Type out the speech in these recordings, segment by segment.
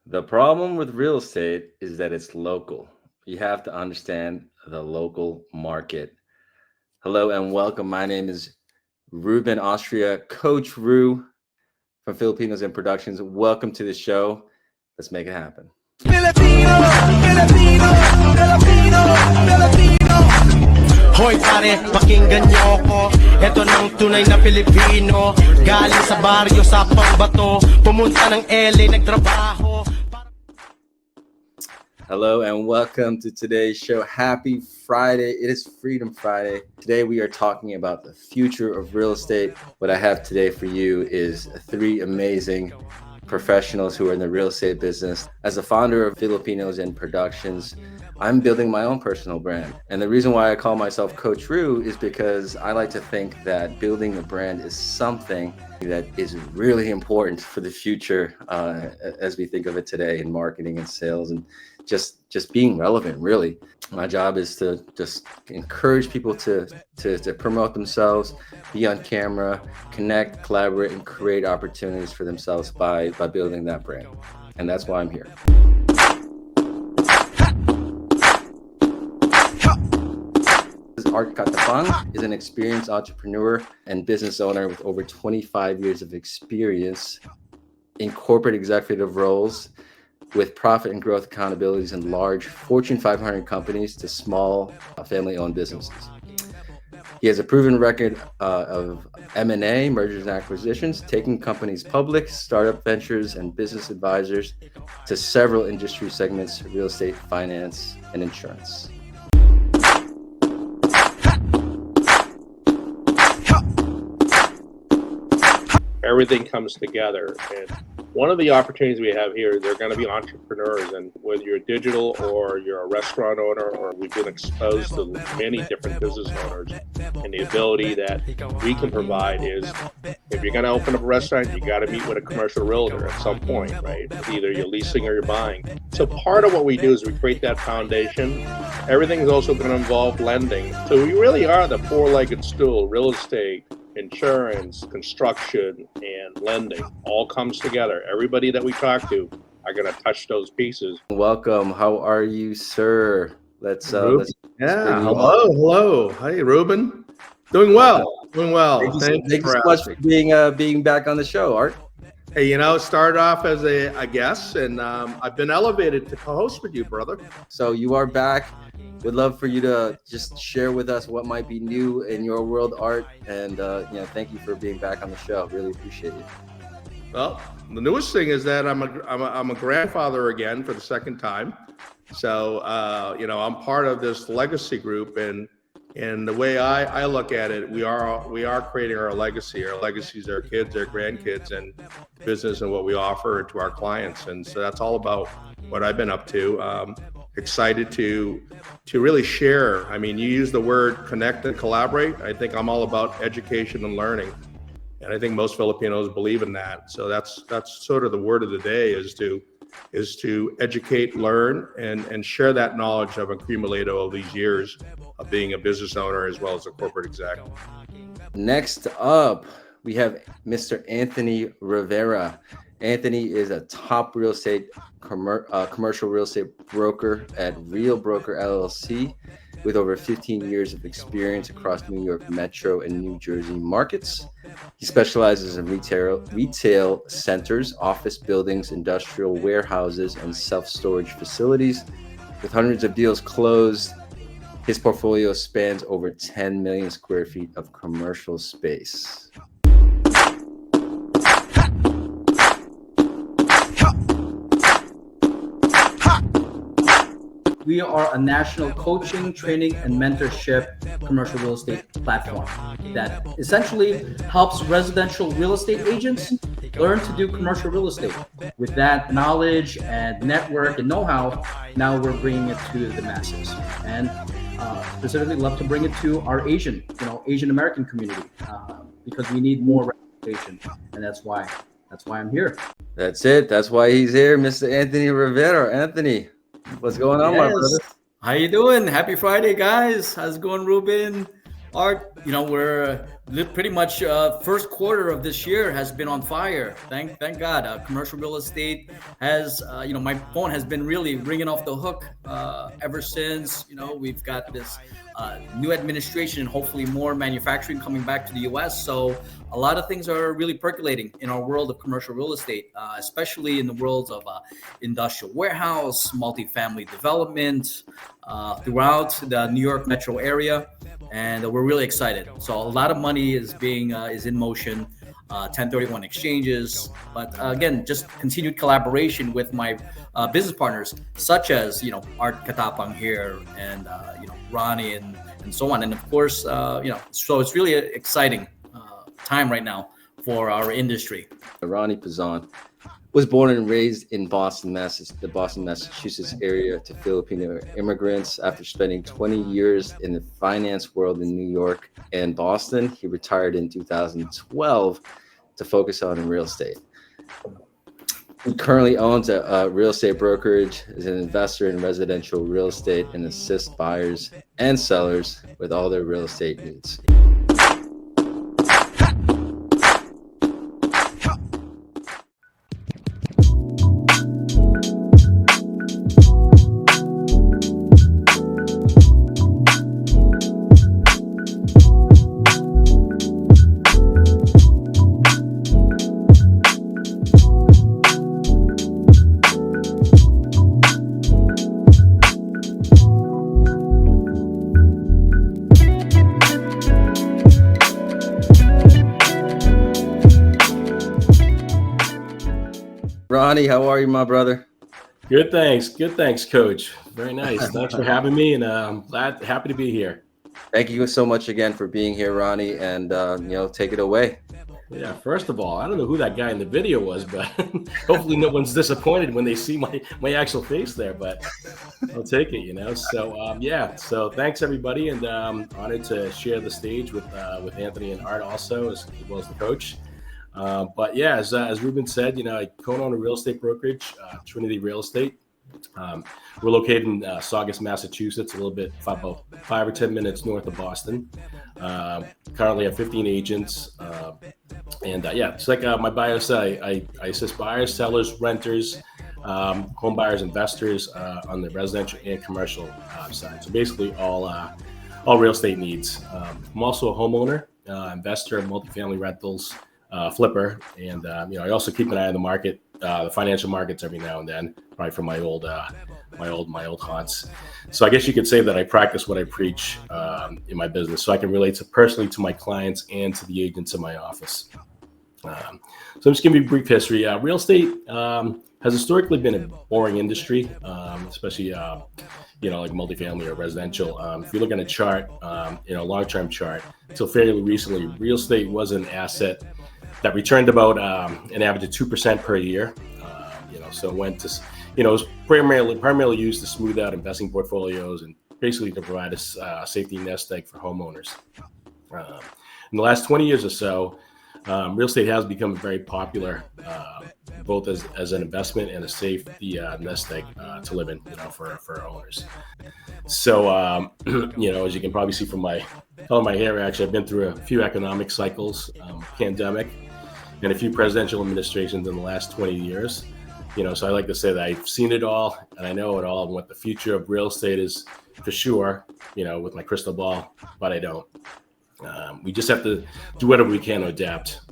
The problem with real estate is that it's local. You have to understand the local market. Hello and welcome. My name is Ruben Austria, Coach Ru from Filipinos in Productions. Welcome to the show. Let's make it happen. Filipino, Filipino, Filipino, Filipino. Hoy pare, pakinggan niyo ako. Ito ng tunay na Pilipino. Galing sa baryo sa pambato. Pumunta ng LA, nagtrabaho. Hello and welcome to today's show. Happy Friday. It is Freedom Friday. Today we are talking about the future of real estate. What I have today for you is three amazing professionals who are in the real estate business. As a founder of Filipinos in Productions, I'm building my own personal brand. And the reason why I call myself Coach Ru is because I like to think that building a brand is something that is really important for the future as we think of it today in marketing and sales and just being relevant, really. My job is to just encourage people to promote themselves, be on camera, connect, collaborate, and create opportunities for themselves by building that brand. And that's why I'm here. Art Catapang is an experienced entrepreneur and business owner with over 25 years of experience in corporate executive roles with profit and growth accountabilities in large Fortune 500 companies to small family-owned businesses. He has a proven record of M&A, mergers and acquisitions, taking companies public, startup ventures, and business advisors to several industry segments, real estate, finance, and insurance. Everything comes together. And one of the opportunities we have here, they're going to be entrepreneurs. And whether you're digital or you're a restaurant owner, or we've been exposed to many different business owners, and the ability that we can provide is, if you're going to open up a restaurant, you got to meet with a commercial realtor at some point, right? Either you're leasing or you're buying. So part of what we do is we create that foundation. Everything is also going to involve lending. So we really are the four-legged stool: real estate, insurance, construction, and lending all comes together. Everybody that we talk to are going to touch those pieces. Welcome. How are you, sir? Let's hello. Hey, Ruben. Doing well. Thank you so much for being back on the show, Art. Hey, started off as a guest, and I've been elevated to co-host with you, brother. So you are back. Would love for you to just share with us what might be new in your world, Art, and thank you for being back on the show. Really appreciate it. Well, the newest thing is that I'm a grandfather again for the second time. So I'm part of this legacy group, and the way I look at it, we are creating our legacy. Our legacies are our kids, our grandkids, and business and what we offer to our clients. And so that's all about what I've been up to. Excited to really share. I mean, you use the word connect and collaborate. I think I'm all about education and learning, and I think most Filipinos believe in that. So that's sort of the word of the day is to educate, learn, and share that knowledge I've accumulated over these years of being a business owner as well as a corporate exec. Next up, we have Mr. Anthony Rivera. Anthony is a top real estate commercial real estate broker at Real Broker LLC with over 15 years of experience across New York Metro and New Jersey markets. He specializes in retail centers, office buildings, industrial warehouses, and self-storage facilities. With hundreds of deals closed, his portfolio spans over 10 million square feet of commercial space. We are a national coaching, training, and mentorship commercial real estate platform that essentially helps residential real estate agents learn to do commercial real estate. With that knowledge and network and know-how, now we're bringing it to the masses, and specifically love to bring it to our Asian American community because we need more representation, and that's why I'm here. That's it. That's why he's here, Mr. Anthony Rivera. Anthony, what's going on, my brother? How you doing? Happy Friday, guys. How's it going, Ruben? Art, we're pretty much first quarter of this year has been on fire. Thank God. Commercial real estate has, my phone has been really ringing off the hook ever since. We've got this new administration and hopefully more manufacturing coming back to the U.S. So a lot of things are really percolating in our world of commercial real estate, especially in the worlds of industrial warehouse, multifamily development throughout the New York metro area. And we're really excited. So a lot of money is in motion, 1031 exchanges, but again, just continued collaboration with my business partners, such as Art Catapang here, and Ronnie and so on, and of course so it's really an exciting time right now for our industry. Ronnie Puzon was born and raised in Boston, the Boston, Massachusetts area to Filipino immigrants. After spending 20 years in the finance world in New York and Boston, he retired in 2012 to focus on real estate. He currently owns a real estate brokerage, is an investor in residential real estate, and assists buyers and sellers with all their real estate needs. Ronnie, how are you, my brother? Good, thanks, Coach. Very nice. Thanks for having me, and I'm happy to be here. Thank you so much again for being here, Ronnie, and take it away. Yeah, first of all, I don't know who that guy in the video was, but hopefully no one's disappointed when they see my actual face there, but I'll take it, So thanks everybody, and honored to share the stage with Anthony and Art also, as well as the coach. But yeah, as Ruben said, I co-own a real estate brokerage, Trinity Real Estate. We're located in Saugus, Massachusetts, a little bit about 5 or 10 minutes north of Boston. Currently have 15 agents. It's like my bio said, I assist buyers, sellers, renters, home buyers, investors on the residential and commercial side. So basically all real estate needs. I'm also a homeowner, investor in multifamily rentals, flipper, and I also keep an eye on the market, the financial markets every now and then, probably from my old haunts. So I guess you could say that I practice what I preach in my business, so I can relate personally to my clients and to the agents in my office. So I'm just giving you a brief history. Real estate has historically been a boring industry, especially like multifamily or residential. If you look at a chart, long-term chart, until fairly recently, real estate was an asset that returned about an average of 2% per year. So it went to, it was primarily used to smooth out investing portfolios and basically to provide a safety nest egg for homeowners. In the last 20 years or so, real estate has become very popular, both as an investment and a safety nest egg to live in, for owners. So, as you can probably see from my color of my hair, actually, I've been through a few economic cycles, pandemic, and a few presidential administrations in the last 20 years. So I like to say that I've seen it all and I know it all, and what the future of real estate is for sure, with my crystal ball, but I don't. We just have to do whatever we can to adapt.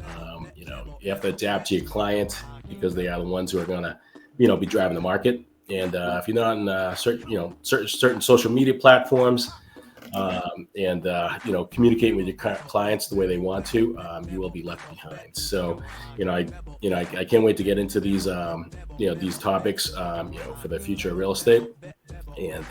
You have to adapt to your client because they are the ones who are going to, be driving the market. And if you're not on certain social media platforms, and communicating with your clients the way they want to, you will be left behind. So, I can't wait to get into these, these topics, for the future of real estate, and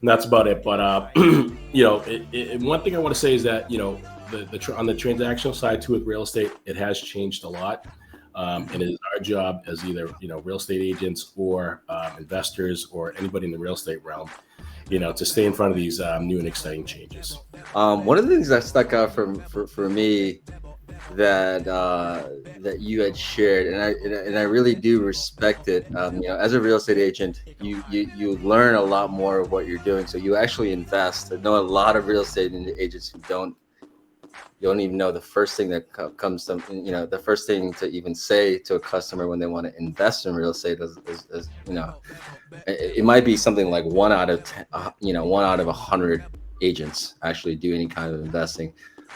that's about it. But one thing I want to say is that on the transactional side too with real estate, it has changed a lot. And it is our job as either real estate agents or investors or anybody in the real estate realm, to stay in front of these new and exciting changes. One of the things that stuck out for me that you had shared, and I really do respect it. As a real estate agent, you learn a lot more of what you're doing, so you actually invest. I know a lot of real estate agents who don't you don't even know the first thing that comes to, the first thing to even say to a customer when they want to invest in real estate is it might be something like 1 out of 10, 1 out of 100 agents actually do any kind of investing.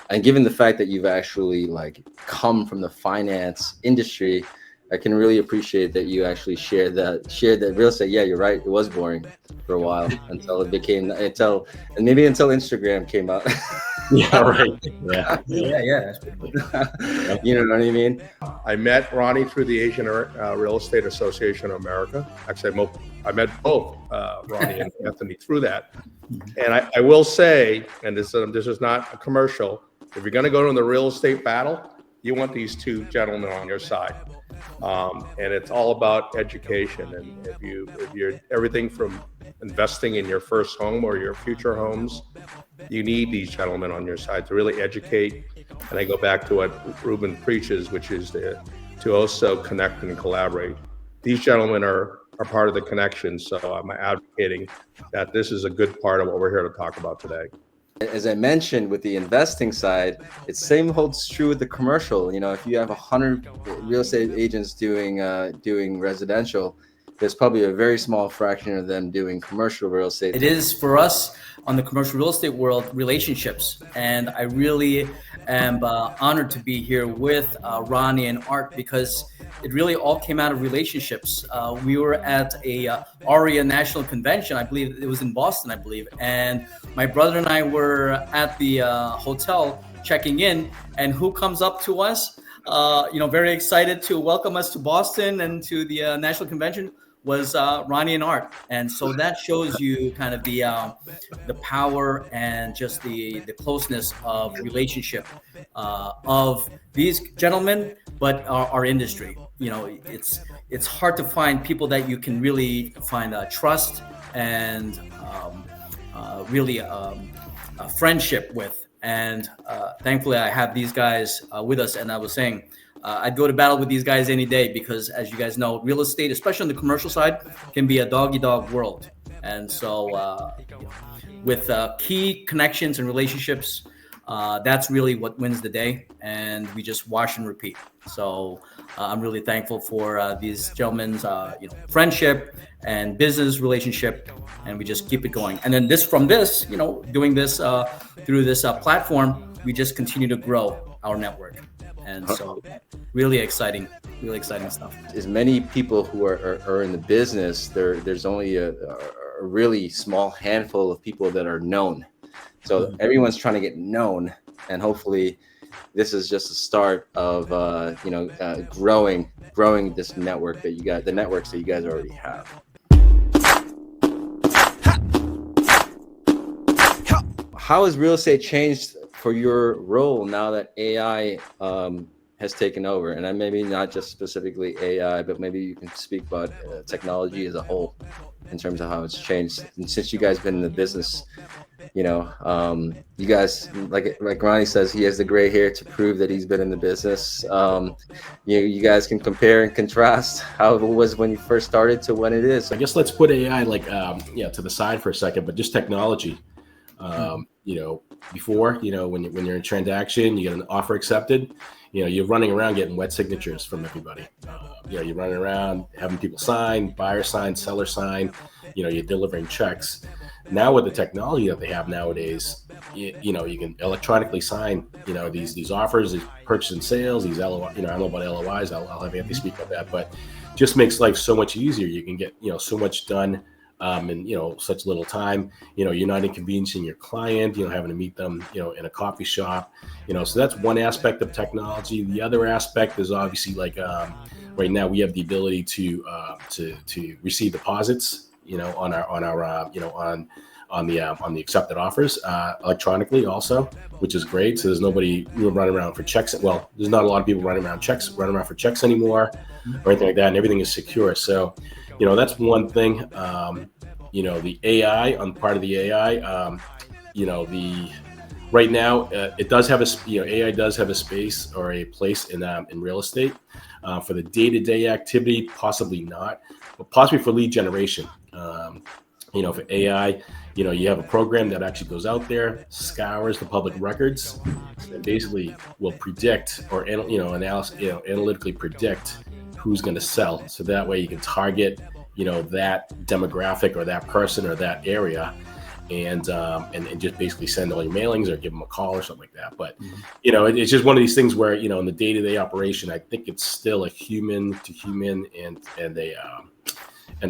And given the fact that you've actually like come from the finance industry, I can really appreciate that you actually shared that real estate. Yeah, you're right. It was boring for a while until maybe until Instagram came out. Yeah, right. Yeah. You know what I mean? I met Ronnie through the Asian Real Estate Association of America. Actually, I met both Ronnie and Anthony through that. And I will say, and this is not a commercial, if you're going to go to the real estate battle, you want these two gentlemen on your side. And it's all about education. And if you're everything from investing in your first home or your future homes, you need these gentlemen on your side to really educate. And I go back to what Ruben preaches, which is to also connect and collaborate. These gentlemen are part of the connection. So I'm advocating that this is a good part of what we're here to talk about today. As I mentioned, with the investing side, it same holds true with the commercial. If you have 100 real estate agents doing residential, there's probably a very small fraction of them doing commercial real estate. It is for us on the commercial real estate world, relationships. And I really am honored to be here with Ronnie and Art, because it really all came out of relationships. We were at a ARIA National Convention, I believe it was in Boston, and my brother and I were at the hotel checking in, and who comes up to us, very excited to welcome us to Boston and to the National Convention, was Ronnie and Art. And so that shows you kind of the power and just the closeness of relationship of these gentlemen, but our industry. It's hard to find people that you can really find trust and really a friendship with. And thankfully I have these guys with us. And I was saying, I'd go to battle with these guys any day, because as you guys know, real estate, especially on the commercial side, can be a dog-eat-dog world. And so with key connections and relationships, that's really what wins the day. And we just wash and repeat. So I'm really thankful for these gentlemen's friendship and business relationship, and we just keep it going. And then doing this through this platform, we just continue to grow our network. And so really exciting stuff. As many people who are in the business, there's only a really small handful of people that are known. So everyone's trying to get known, and hopefully this is just the start of growing this network the networks that you guys already have. How has real estate changed for your role now that AI has taken over? And maybe not just specifically AI, but maybe you can speak about technology as a whole in terms of how it's changed. And since you guys been in the business, you guys, like Ronnie says, he has the gray hair to prove that he's been in the business. You guys can compare and contrast how it was when you first started to when it is. I guess let's put AI to the side for a second, but just technology. Before, when you're in a transaction, you get an offer accepted, you're running around getting wet signatures from everybody. You're running around having people sign, buyer sign, seller sign, you're delivering checks. Now with the technology that they have nowadays, you can electronically sign, these offers, these purchase and sales, these LOI, I don't know about LOIs, I'll have Anthony speak about that, but just makes life so much easier. You can get, so much done in such little time. You're not inconveniencing your client, having to meet them in a coffee shop, so that's one aspect of technology. The other aspect is obviously right now we have the ability to receive deposits on the accepted offers electronically also, which is great. So there's nobody running around for checks. Well, there's not a lot of people running around for checks anymore or anything like that, and everything is secure. So that's one thing. The AI, on part of the AI, right now it does have AI does have a space or a place in real estate for the day-to-day activity, possibly not, but possibly for lead generation. For AI, you have a program that actually goes out there, scours the public records, and basically will predict or analytically predict who's going to sell. So that way you can target, that demographic or that person or that area, and just basically send all your mailings or give them a call or something like that. But it's just one of these things where in the day-to-day operation, I think it's still a human to human and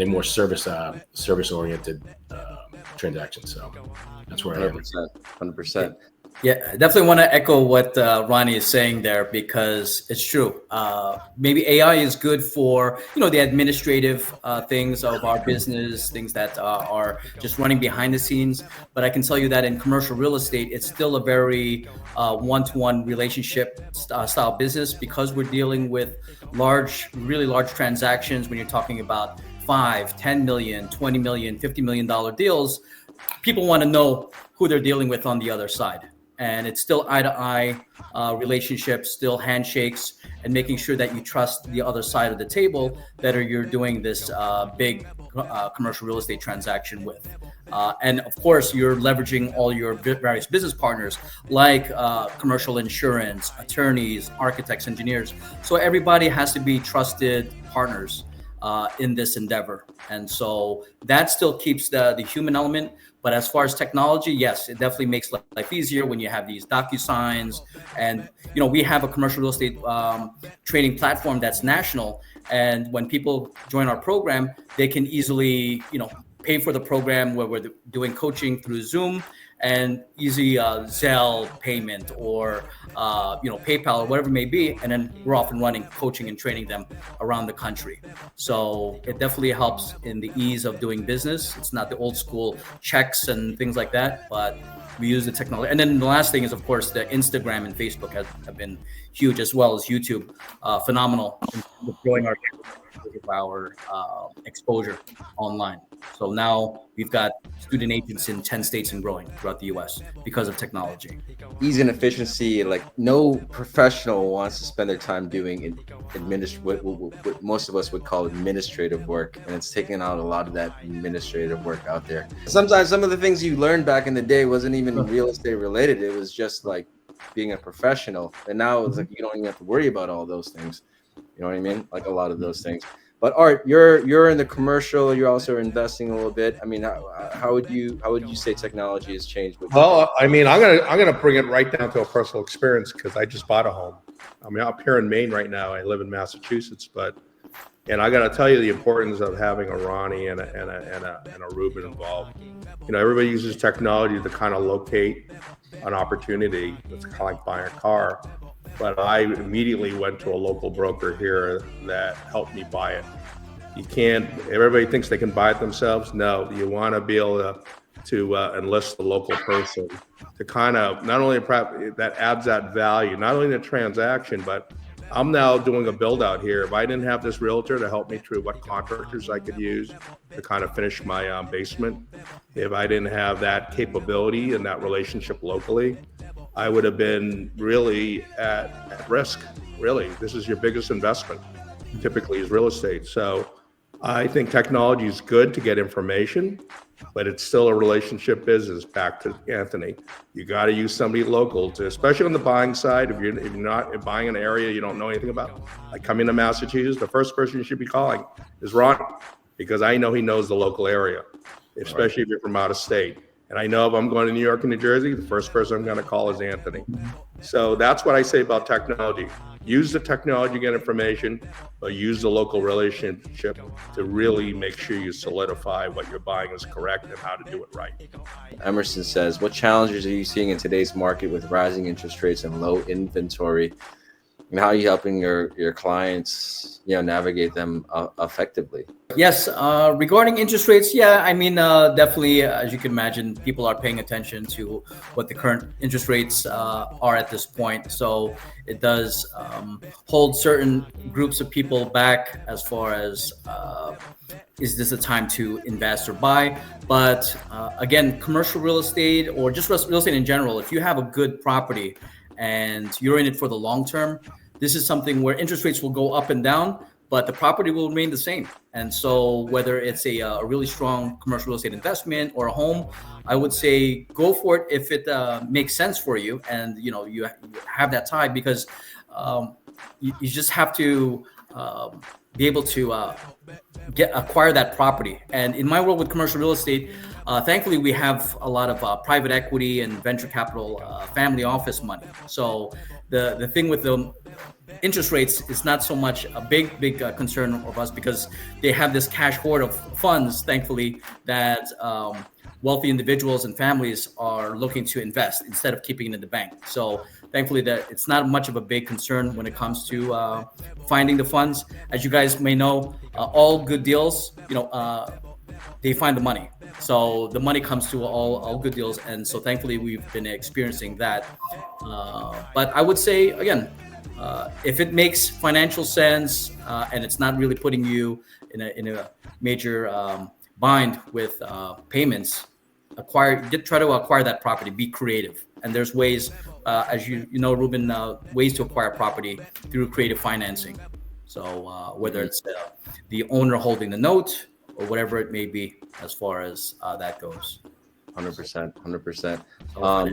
a more service oriented transaction. So that's where I am. 100%. Yeah, I definitely want to echo what Ronnie is saying there, because it's true. Maybe AI is good for, the administrative things of our business, things that are just running behind the scenes. But I can tell you that in commercial real estate, it's still a very one-to-one relationship style business, because we're dealing with really large transactions. When you're talking about 5, 10 million, 20 million, $50 million deals, people want to know who they're dealing with on the other side. And it's still eye-to-eye relationships, still handshakes, and making sure that you trust the other side of the table that you're doing this big commercial real estate transaction with. And of course, you're leveraging all your various business partners, like commercial insurance, attorneys, architects, engineers. So everybody has to be trusted partners in this endeavor. And so that still keeps the human element. But as far as technology, yes, it definitely makes life easier when you have these DocuSigns. And, we have a commercial real estate training platform that's national. And when people join our program, they can easily, pay for the program where we're doing coaching through Zoom, and easy Zelle payment or PayPal or whatever it may be, and then we're off and running, coaching and training them around the country. So it definitely helps in the ease of doing business. It's not the old school checks and things like that, but we use the technology. And then the last thing is, of course, the Instagram and Facebook have been huge, as well as YouTube. Phenomenal in growing our exposure online. So now we've got student agents in 10 states and growing throughout the US because of technology. Ease and efficiency, like no professional wants to spend their time doing what most of us would call administrative work, and it's taking out a lot of that administrative work out there. Sometimes some of the things you learned back in the day wasn't even real estate related. It was just like being a professional, and now it's like you don't even have to worry about all those things. You know what I mean? Like a lot of those things. But Art, you're in the commercial. You're also investing a little bit. I mean, how would you say technology has changed? Well, I mean, I'm gonna bring it right down to a personal experience, because I just bought a home. I'm up here in Maine right now. I live in Massachusetts, and I got to tell you the importance of having a Ronnie and a Ruben involved. Everybody uses technology to kind of locate an opportunity. It's kind of like buying a car. But I immediately went to a local broker here that helped me buy it. Everybody thinks they can buy it themselves. No, you want to be able to enlist the local person to kind of not only that adds that value, not only the transaction, but I'm now doing a build out here. If I didn't have this realtor to help me through what contractors I could use to kind of finish my basement, if I didn't have that capability and that relationship locally, I would have been really at risk. Really, this is your biggest investment, typically, is real estate. So I think technology is good to get information, but it's still a relationship business. Back to Anthony, you got to use somebody local to, especially on the buying side. If you're not buying an area you don't know anything about, like coming to Massachusetts, the first person you should be calling is Ronnie, because I know he knows the local area, especially if you're from out of state. And I know if I'm going to New York and New Jersey, the first person I'm going to call is Anthony. So that's what I say about technology. Use the technology to get information, but use the local relationship to really make sure you solidify what you're buying is correct and how to do it right. Emerson says, what challenges are you seeing in today's market with rising interest rates and low inventory? And how are you helping your clients, navigate them effectively? Yes, regarding interest rates, definitely, as you can imagine, people are paying attention to what the current interest rates are at this point. So it does hold certain groups of people back as far as is this a time to invest or buy? But again, commercial real estate or just real estate in general, if you have a good property and you're in it for the long term, this is something where interest rates will go up and down, but the property will remain the same. And so whether it's a really strong commercial real estate investment or a home, I would say go for it if it makes sense for you, and you have that tie, because you just have to be able to acquire that property. And in my world with commercial real estate, thankfully we have a lot of private equity and venture capital, family office money. So the thing with the interest rates is not so much a big concern of us, because they have this cash hoard of funds, thankfully, that wealthy individuals and families are looking to invest instead of keeping it in the bank. So thankfully that it's not much of a big concern when it comes to finding the funds. As you guys may know, all good deals, they find the money. So the money comes to all good deals. And so thankfully we've been experiencing that. But I would say, again, if it makes financial sense and it's not really putting you in a major bind with payments, try to acquire that property. Be creative, and there's ways, as you know, Ruben, ways to acquire property through creative financing. So whether it's the owner holding the note or whatever it may be, as far as that goes. 100%.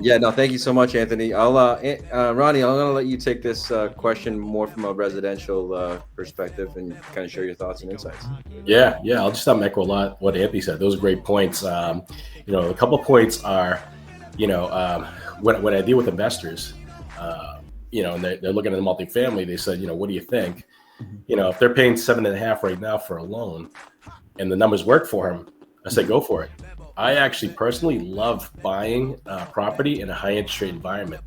Yeah, no, thank you so much, Anthony. I'll Ronnie, I'm gonna let you take this question more from a residential perspective and kind of share your thoughts and insights. Yeah, I'll just echo a lot what Anthony said. Those are great points. A couple of points are, when I deal with investors, and they're looking at the multifamily, they said, what do you think? If they're paying 7.5 right now for a loan, and the numbers work for them, I say go for it. I actually personally love buying property in a high interest rate environment,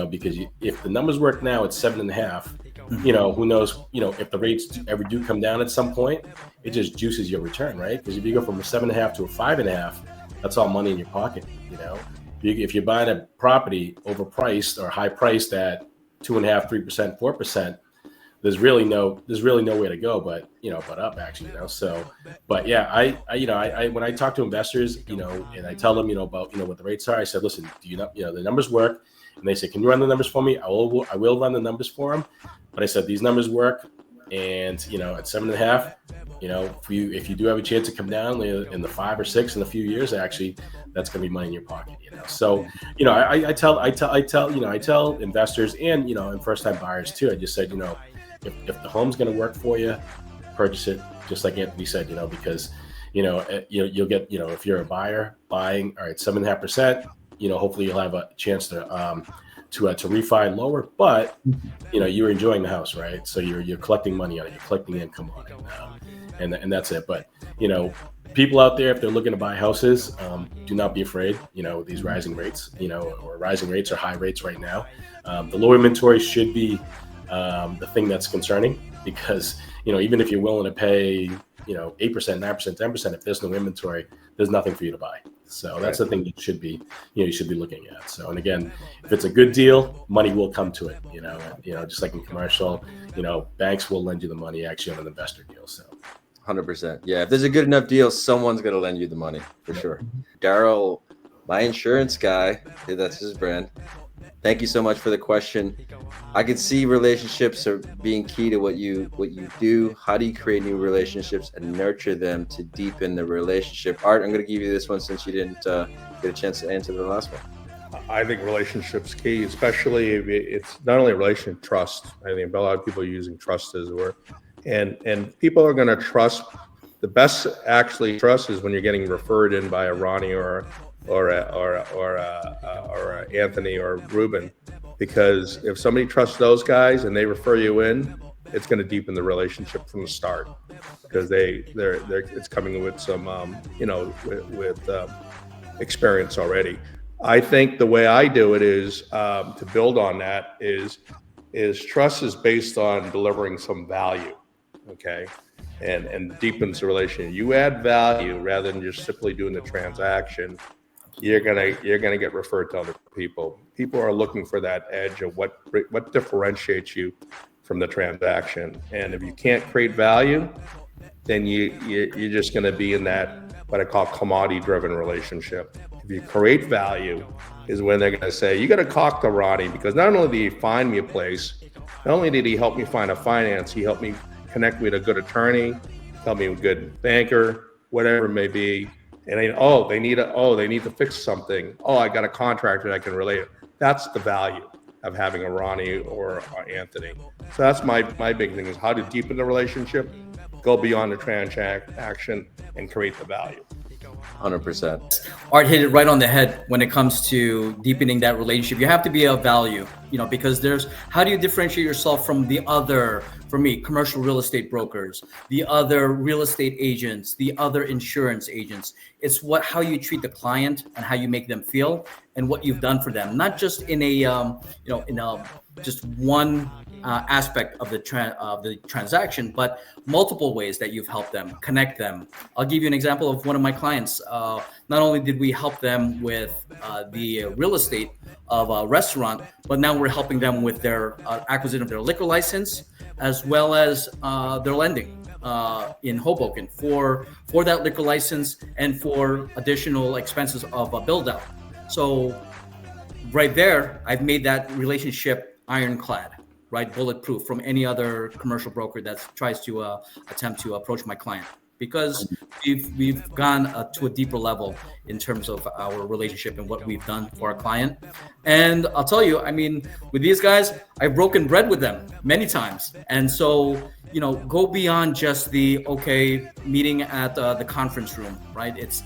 because if the numbers work now at 7.5, who knows, if the rates ever do come down at some point, it just juices your return, right? Because if you go from a 7.5 to a 5.5, that's all money in your pocket. If you're buying a property overpriced or high priced at 2.5%, 3%, 4%, there's really no way to go but up, actually. So, but yeah, I when I talk to investors, and I tell them, about what the rates are, I said, listen, do you know, the numbers work? And they say, can you run the numbers for me? I will run the numbers for them. But I said, these numbers work, and at 7.5, if you do have a chance to come down in the 5 or 6 in a few years, actually, that's going to be money in your pocket. So I tell investors and first time buyers too. I just said, if the home's going to work for you, purchase it, just like Anthony said, because you'll get, if you're a buyer buying, all right, 7.5%, hopefully you'll have a chance to refi lower, but you're enjoying the house, right? So you're collecting money on it, you're collecting income on it, and that's it. But people out there, if they're looking to buy houses, do not be afraid. These rising rates, or rising rates or high rates right now. The low inventory should be the thing that's concerning, because even if you're willing to pay 8%, 9%, 10%, if there's no inventory, there's nothing for you to buy. So that's the thing you should be looking at. So, and again, if it's a good deal, money will come to it. Just like in commercial, banks will lend you the money actually on an investor deal. So 100%. Yeah, if there's a good enough deal, someone's gonna lend you the money for sure. Daryl, my insurance guy, that's his brand. Thank you so much for the question. I can see relationships are being key to what you do. How do you create new relationships and nurture them to deepen the relationship? Art, I'm going to give you this one since you didn't get a chance to answer the last one. I think relationships key, especially if it's not only a relationship, trust. I think a lot of people are using trust as a word, and people are going to trust. The best actually trust is when you're getting referred in by a Ronnie or Anthony or Ruben, because if somebody trusts those guys and they refer you in, it's going to deepen the relationship from the start, because it's coming with some with experience already. I think the way I do it is to build on that is trust is based on delivering some value, okay, and deepens the relationship. You add value rather than just simply doing the transaction. You're gonna get referred to other people. People are looking for that edge of what differentiates you from the transaction. And if you can't create value, then you're just gonna be in that what I call commodity-driven relationship. If you create value, is when they're gonna say, you gotta talk to Ronnie, because not only did he find me a place, not only did he help me find a finance, he helped me connect me with a good attorney, tell me a good banker, whatever it may be. And they need to fix something. Oh, I got a contractor that I can relate it. That's the value of having a Ronnie or Anthony. So that's my big thing, is how to deepen the relationship, go beyond the transaction, and create the value. 100%. Art hit it right on the head when it comes to deepening that relationship. You have to be of value, because how do you differentiate yourself from the other, for me, commercial real estate brokers, the other real estate agents, the other insurance agents? It's how you treat the client and how you make them feel and what you've done for them, not just in just one aspect of the transaction, but multiple ways that you've helped them, connect them. I'll give you an example of one of my clients. Not only did we help them with the real estate of a restaurant, but now we're helping them with their acquisition of their liquor license, as well as their lending in Hoboken for that liquor license and for additional expenses of a build out. So right there, I've made that relationship ironclad, right? Bulletproof from any other commercial broker that tries to attempt to approach my client, because we've gone to a deeper level in terms of our relationship and what we've done for our client. And I'll tell you, with these guys, I've broken bread with them many times. And so, go beyond just the meeting at the conference room, right? It's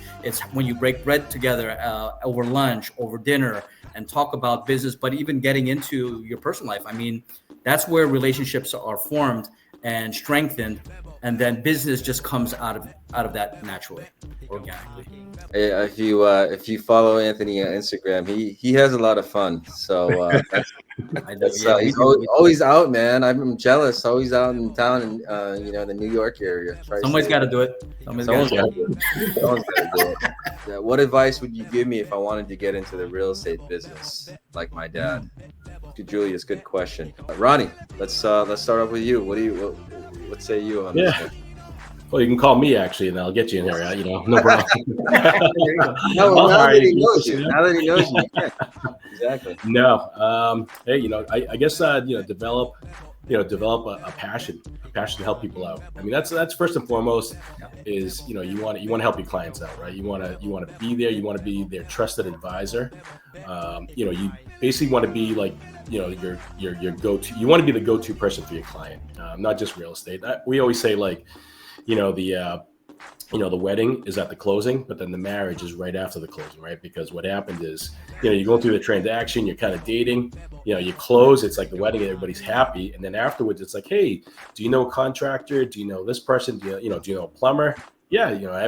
when you break bread together over lunch, over dinner, and talk about business, but even getting into your personal life. That's where relationships are formed and strengthened, and then business just comes out of that naturally, organically. If you follow Anthony on Instagram, he has a lot of fun. So he's always out, man. I'm jealous. Always out in town, in the New York area. Somebody's got to do it. Someone's got to do it. Yeah, what advice would you give me if I wanted to get into the real estate business like my dad? Julius, good question. Ronnie, let's start off with you. What say you on this one? Well, you can call me actually, and I'll get you in there. No problem. Now that he knows you, you can. Exactly. No. Hey, I guess develop a passion to help people out. That's first and foremost. Is you want to help your clients out, right? You want to be there. You want to be their trusted advisor. You basically want to be like your go-to. You want to be the go-to person for your client, not just real estate. We always say the wedding is at the closing, but then the marriage is right after the closing, right? Because what happened is, you're going through the transaction, you're kind of dating, you close, it's like the wedding, everybody's happy. And then afterwards, it's like, hey, do you know a contractor? Do you know this person? Do you know a plumber? Yeah, I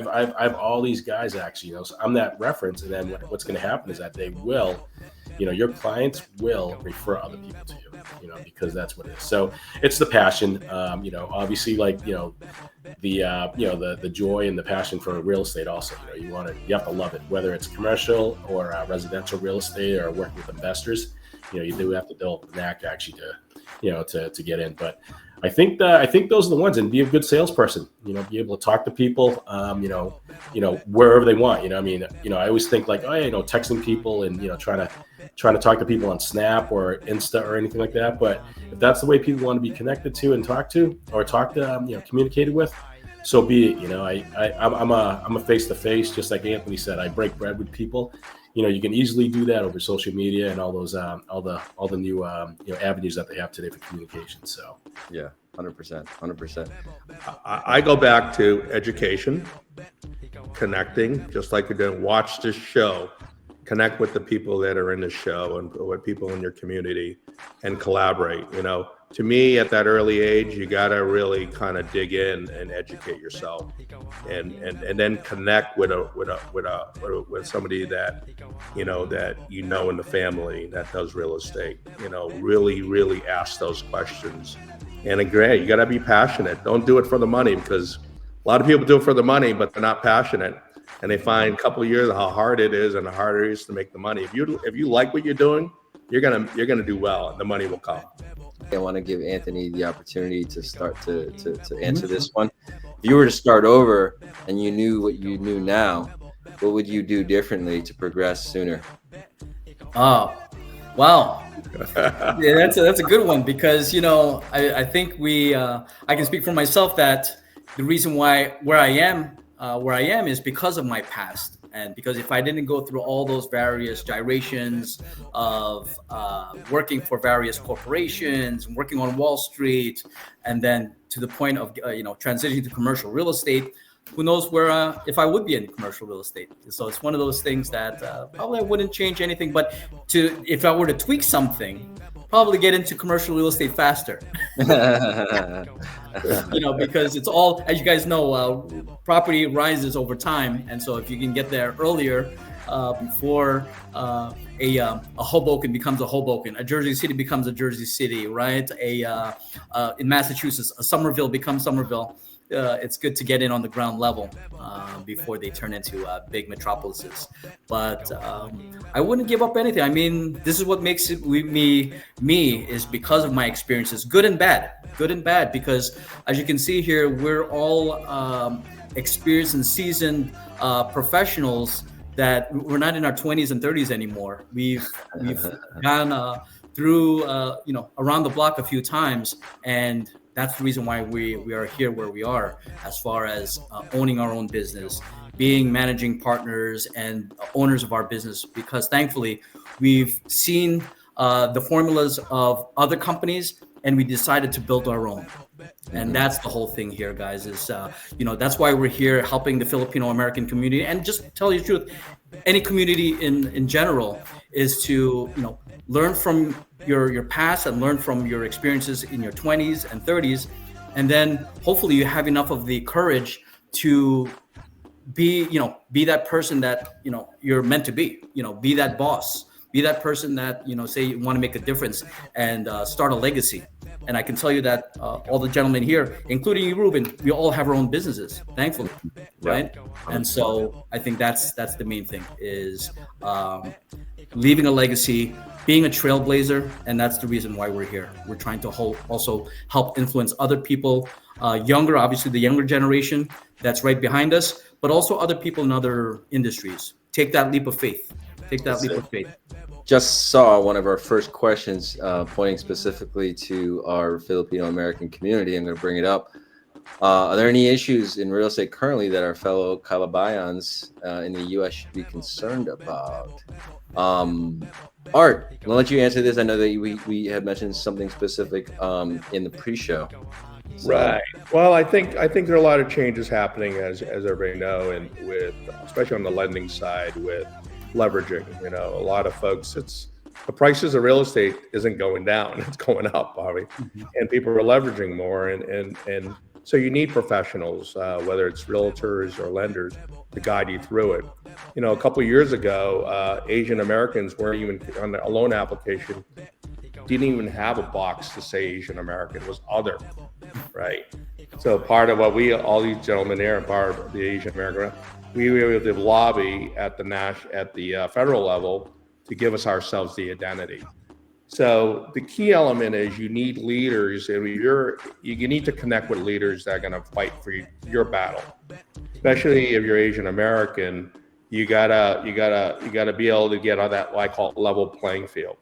have all these guys actually, so I'm that reference. And then what's going to happen is that they will, your clients will refer other people to you, because that's what it is. So it's the passion, obviously, the joy and the passion for real estate also. You have to love it, whether it's commercial or residential real estate or working with investors. You do have to develop the knack actually to get in. But I think those are the ones, and be a good salesperson. Be able to talk to people. Wherever they want. I always think texting people and trying to talk to people on Snap or Insta or anything like that. But if that's the way people want to be connected to and talk to, or communicated with, so be it. I'm a face-to-face, just like Anthony said. I break bread with people. You can easily do that over social media and all those all the new avenues that they have today for communication. So yeah, 100%. I go back to education, connecting, just like you're doing. Watch this show, connect with the people that are in the show and with people in your community, and collaborate. To me, at that early age, you got to really kind of dig in and educate yourself, and then connect with somebody that in the family that does real estate. Really ask those questions, and agree. You got to be passionate. Don't do it for the money, because a lot of people do it for the money, but they're not passionate, and they find a couple of years how hard it is and how hard it is to make the money. If you like what you're doing, you're gonna do well, and the money will come. I want to give Anthony the opportunity to start to answer this one. If you were to start over and you knew what you knew now, what would you do differently to progress sooner? Wow. Yeah, that's a good one because I think I can speak for myself that the reason why where I am is because of my past, and because if I didn't go through all those various gyrations of working for various corporations, working on Wall Street, and then to the point of transitioning to commercial real estate, who knows where if I would be in commercial real estate. So it's one of those things that probably I wouldn't change anything, but if I were to tweak something, probably get into commercial real estate faster. Because it's all, as you guys know, property rises over time, and so if you can get there earlier, before a Hoboken becomes a Hoboken, a Jersey City becomes a Jersey City, right? In Massachusetts, a Somerville becomes Somerville. It's good to get in on the ground level before they turn into big metropolises. But I wouldn't give up anything. I mean, this is what makes it me is because of my experiences, good and bad. Because as you can see here, we're all experienced and seasoned professionals that we're not in our 20s and 30s anymore. We've gone through around the block a few times, and that's the reason why we are here where we are, as far as owning our own business, being managing partners and owners of our business, because thankfully we've seen the formulas of other companies and we decided to build our own. And that's the whole thing here, guys, is, that's why we're here helping the Filipino American community. And just tell you the truth, any community in general is to, learn from your past and learn from your experiences in your 20s and 30s. And then hopefully you have enough of the courage to be that person that, you're meant to be, be that boss, be that person that, say you want to make a difference and start a legacy. And I can tell you that all the gentlemen here, including you, Ruben, we all have our own businesses, thankfully, right? And so I think that's the main thing is leaving a legacy, being a trailblazer, and that's the reason why we're here. We're trying to also help influence other people, younger, obviously the younger generation that's right behind us, but also other people in other industries. Take that leap of faith. Just saw one of our first questions pointing specifically to our Filipino American community. I'm going to bring it up. Are there any issues in real estate currently that our fellow kababayans in the U.S. should be concerned about? Art, I'm gonna let you answer this. I know that we had mentioned something specific in the pre-show. So. Right. Well, I think there are a lot of changes happening, as everybody know, and with especially on the lending side with leveraging. A lot of folks, the prices of real estate isn't going down; it's going up, Bobby, and people are leveraging more, and so you need professionals, whether it's realtors or lenders, to guide you through it. A couple of years ago, Asian Americans weren't even on a loan application, didn't even have a box to say Asian American, it was other, right? So part of what all these gentlemen there, and part of the Asian American, we were able to lobby at the federal level to give us ourselves the identity. So the key element is you need leaders, and you need to connect with leaders that are going to fight for your battle. Especially if you're Asian American, you gotta be able to get on that what I call level playing field.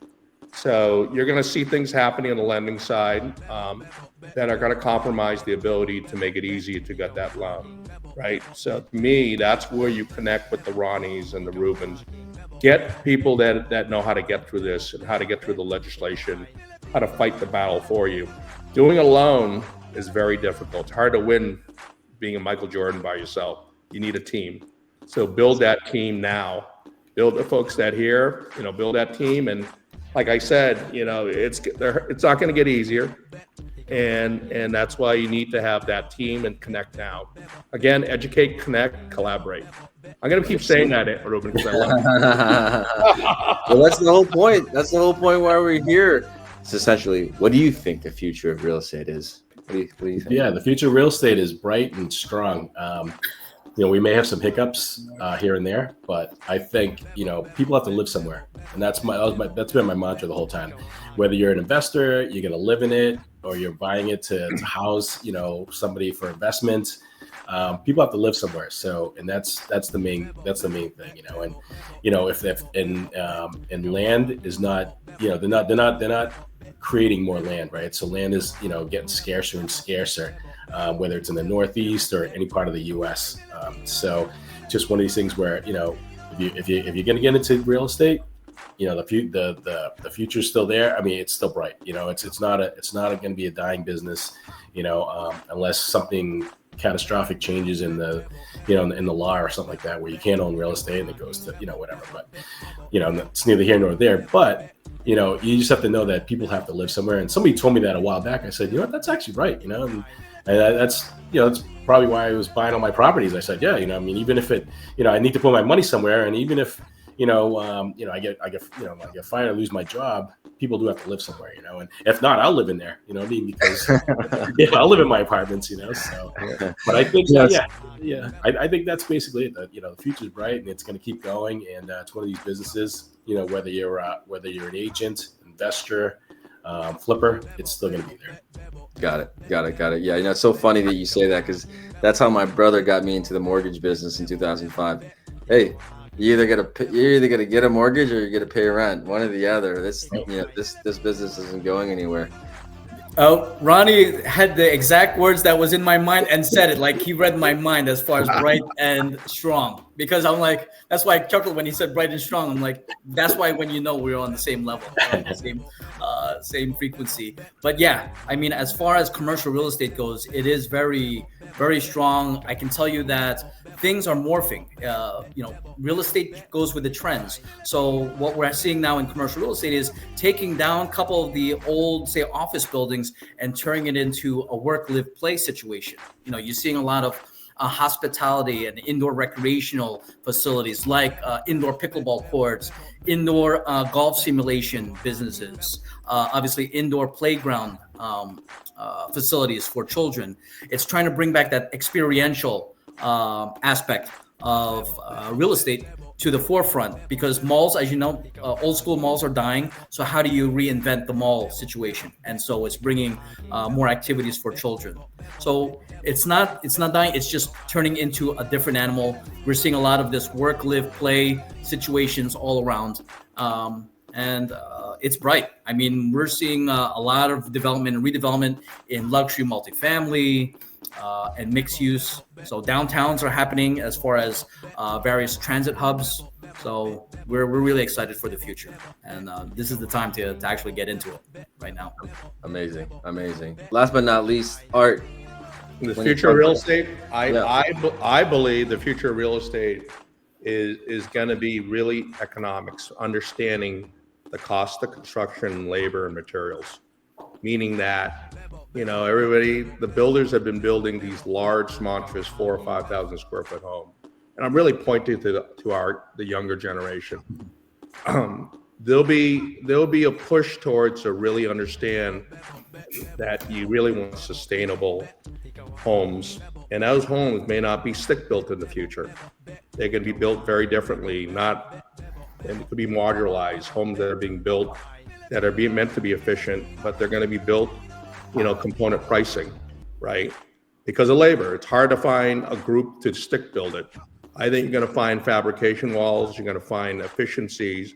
So you're going to see things happening on the lending side that are going to compromise the ability to make it easy to get that loan, right? So to me, that's where you connect with the Ronnies and the Rubens. Get people that know how to get through this and how to get through the legislation, how to fight the battle for you. Doing alone is very difficult. It's hard to win being a Michael Jordan by yourself. You need a team. So build that team now. Build the folks that here, build that team. And like I said, it's not going to get easier. And that's why you need to have that team and connect now. Again, educate, connect, collaborate. I'm going to keep saying that, Ruben, because I love it. Well, that's the whole point. That's the whole point why we're here. It's essentially, what do you think the future of real estate is? What do you think? Yeah, the future of real estate is bright and strong. We may have some hiccups here and there, but I think people have to live somewhere, and that's been my mantra the whole time. Whether you're an investor, you're going to live in it, or you're buying it to house somebody for investment. people have to live somewhere. So, and that's the main thing, you know. And you know, if and land is not, you know, they're not creating more land, right? So land is, you know, getting scarcer and scarcer, whether it's in the Northeast or any part of the U.S. So, just one of these things where, you know, if you're going to get into real estate, you know, the future's still there. I mean, it's still bright. You know, it's not going to be a dying business, you know, unless something catastrophic changes in the, you know, in the law or something like that, where you can't own real estate and it goes to, you know, whatever. But, you know, it's neither here nor there. But, you know, you just have to know that people have to live somewhere. And somebody told me that a while back. I said, you know what, that's actually right. You know, and that's, you know, that's probably why I was buying all my properties. I said, yeah, you know, I mean, even if it, you know, I need to put my money somewhere, and even if, you know, I get fired, I lose my job, people do have to live somewhere, you know, and if not, I'll live in there, you know what I mean? Because yeah, I'll live in my apartments, you know, so, but I think, I think that's basically it. That, you know, the future's bright and it's going to keep going. And it's one of these businesses, you know, whether you're an agent, investor, flipper, it's still going to be there. Got it. Yeah, you know, it's so funny that you say that, because that's how my brother got me into the mortgage business in 2005. Hey, you're either gonna get a mortgage or you're gonna pay rent, one or the other. This business isn't going anywhere. Ronnie had the exact words that was in my mind and said it like he read my mind as far as bright and strong. Because I'm like, that's why I chuckled when he said bright and strong. I'm like, that's why when you know we're on the same level, the same frequency. But yeah, I mean, as far as commercial real estate goes, it is very, very strong. I can tell you that things are morphing. You know, real estate goes with the trends. So what we're seeing now in commercial real estate is taking down a couple of the old, say, office buildings and turning it into a work, live, play situation. You know, you're seeing a lot of hospitality and indoor recreational facilities like indoor pickleball courts, indoor golf simulation businesses, obviously indoor playground facilities for children. It's trying to bring back that experiential aspect of real estate to the forefront, because malls, as you know, old school malls are dying. So how do you reinvent the mall situation? And so it's bringing more activities for children. So it's not dying. It's just turning into a different animal. We're seeing a lot of this work, live, play situations all around. And it's bright. I mean, we're seeing a lot of development and redevelopment in luxury multifamily and mixed use. So downtowns are happening as far as various transit hubs. So we're really excited for the future. And this is the time to actually get into it right now. Amazing. Last but not least, Art. The future of real estate, I believe the future of real estate is going to be really economics, understanding the cost of construction, labor, and materials. Meaning that, you know, the builders have been building these large, monstrous 4,000 or 5,000 square foot home, and I'm really pointing to the younger generation. There'll be a push towards to really understand that you really want sustainable homes, and those homes may not be stick built in the future. They're going to be built very differently, and it could be modularized homes that are being built that are being meant to be efficient, but they're going to be built, you know, component pricing, right? Because of labor, it's hard to find a group to stick build it. I think you're going to find fabrication walls. You're going to find efficiencies.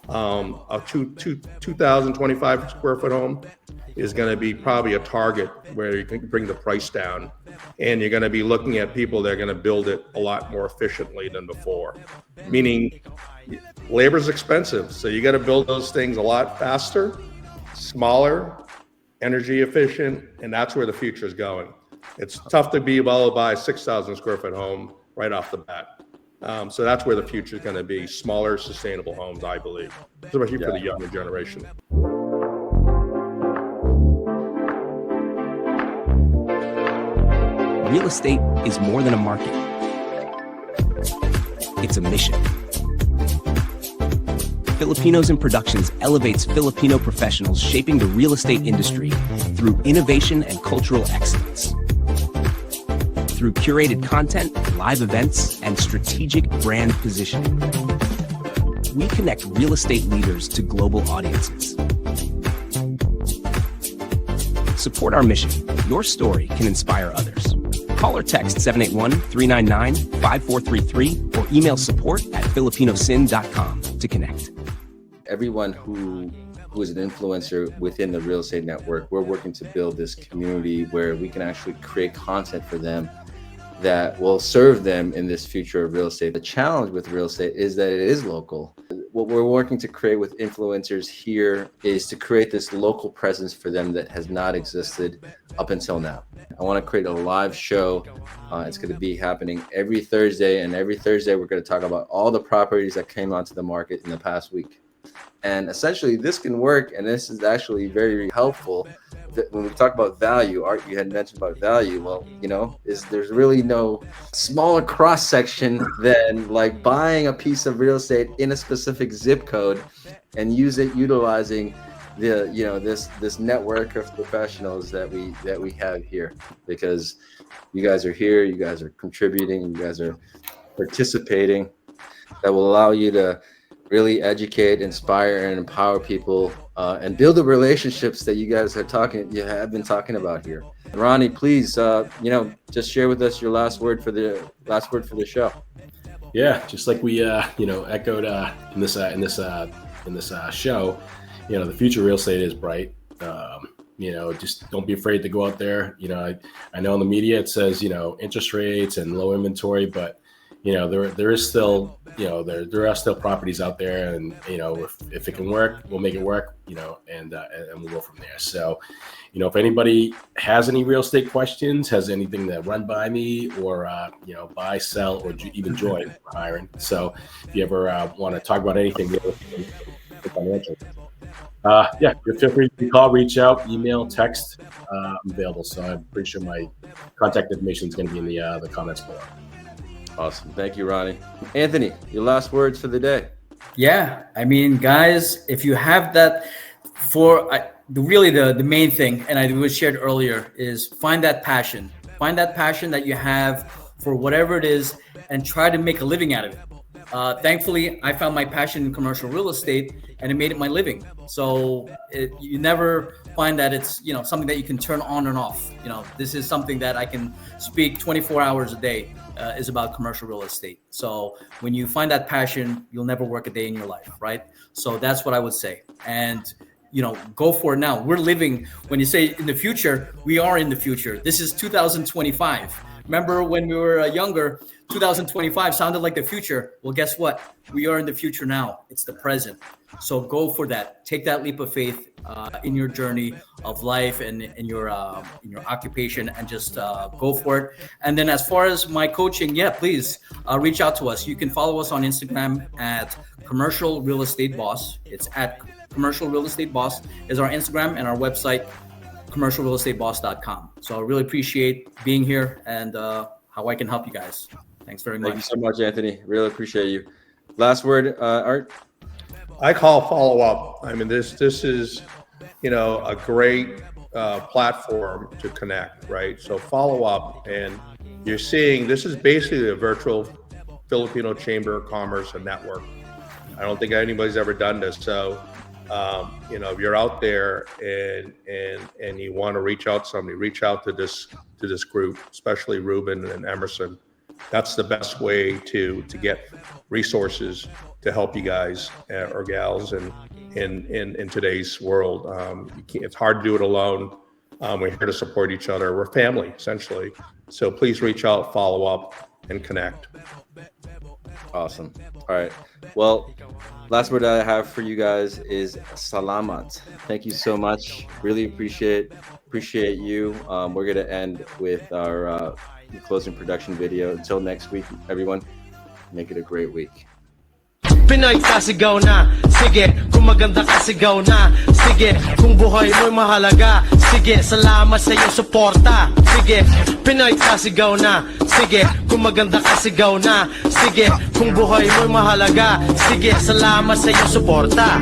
A 2,025 square foot home is going to be probably a target where you can bring the price down, and you're going to be looking at people that are going to build it a lot more efficiently than before. Meaning, labor is expensive, so you got to build those things a lot faster, smaller, energy efficient, and that's where the future is going. It's tough to be able to buy a 6,000 square foot home right off the bat. So that's where the future is going to be: smaller, sustainable homes, I believe, especially for the younger generation. Real estate is more than a market. It's a mission. Filipinos in Productions elevates Filipino professionals shaping the real estate industry through innovation and cultural excellence. Through curated content, live events, and strategic brand positioning, we connect real estate leaders to global audiences. Support our mission. Your story can inspire others. Call or text 781-399-5433 or email support@filipinosin.com to connect. Everyone who is an influencer within the real estate network, we're working to build this community where we can actually create content for them that will serve them in this future of real estate. The challenge with real estate is that it is local. What we're working to create with influencers here is to create this local presence for them that has not existed up until now. I want to create a live show. It's going to be happening every Thursday, and every Thursday we're going to talk about all the properties that came onto the market in the past week. And essentially this can work, and this is actually very helpful. When we talk about value, Art, you had mentioned about value. Well, there's really no smaller cross section than like buying a piece of real estate in a specific zip code and utilizing this network of professionals that we have here, because you guys are here, you guys are contributing, you guys are participating. That will allow you to really educate, inspire, and empower people, and build the relationships that you guys have been talking about here. Ronnie, please, just share with us your last word for the show. Yeah, just like we, echoed in this show, the future of real estate is bright. Just don't be afraid to go out there. I know in the media it says, interest rates and low inventory, but there is still, there are still properties out there, and if it can work, we'll make it work, and we'll go from there. So, if anybody has any real estate questions, has anything that run by me, or buy, sell, or even join, we're hiring. So, if you ever want to talk about anything financial, feel free to call, reach out, email, text. I'm available. So I'm pretty sure my contact information is going to be in the comments below. Awesome. Thank you, Ronnie. Anthony, your last words for the day. Yeah, I mean, guys, if you have that, the main thing, and I was shared earlier, is find that passion. Find that passion that you have for whatever it is, and try to make a living out of it. Thankfully, I found my passion in commercial real estate, and it made it my living. So you never find that it's something that you can turn on and off. This is something that I can speak 24 hours a day. Is about commercial real estate. So when you find that passion, you'll never work a day in your life, right? So that's what I would say. And go for it now. We're living, when you say in the future, we are in the future. This is 2025. Remember when we were younger, 2025 sounded like the future. Well, guess what? We are in the future now. It's the present. So go for that. Take that leap of faith in your journey of life and in your occupation, and just go for it. And then as far as my coaching, please reach out to us. You can follow us on Instagram at Commercial Real Estate Boss. It's at Commercial Real Estate Boss is our Instagram, and our website, commercialrealestateboss.com. So I really appreciate being here and how I can help you guys. Thanks very much. Thank you so much, Anthony. Really appreciate you. Last word, Art. I call follow up. I mean, this is, a great platform to connect, right? So follow up, and you're seeing this is basically a virtual Filipino Chamber of Commerce and network. I don't think anybody's ever done this. So, if you're out there and you want to reach out to somebody, reach out to this group, especially Ruben and Emerson. That's the best way to get resources to help you guys or gals in today's world. It's hard to do it alone. We're here to support each other. We're family, essentially. So please reach out, follow up, and connect. Awesome. All right. Well, last word I have for you guys is salamat. Thank you so much. Really appreciate you. We're going to end with our closing production video. Until next week, everyone, make it a great week. Pinoy kasigaw na, sige, kung maganda kasigaw na, sige, kung buhay mo'y mahalaga, sige, salamat sa iyong suporta, sige, Pinoy kasigaw na, sige, kung maganda kasigaw na, sige, kung buhay mo'y mahalaga, sige, salamat sa iyong suporta.